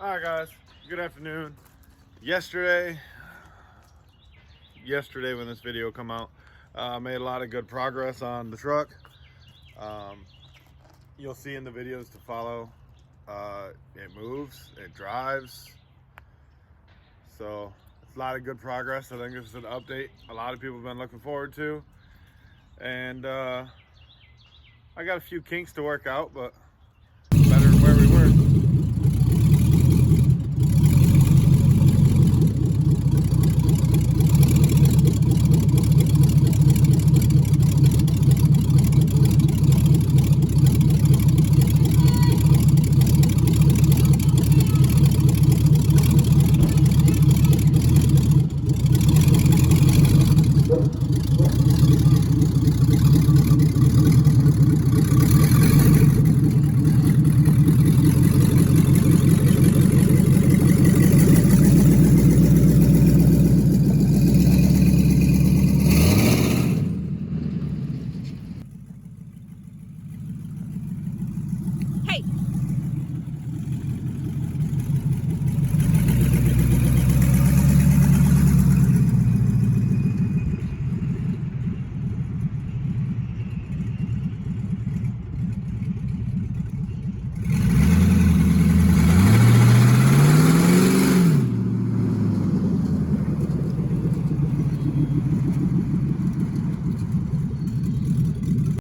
Alright guys, good afternoon. Yesterday when this video come out, made a lot of good progress on the truck. You'll see in the videos to follow, it moves, it drives. So it's a lot of good progress. I think this is an update a lot of people have been looking forward to. And I got a few kinks to work out, but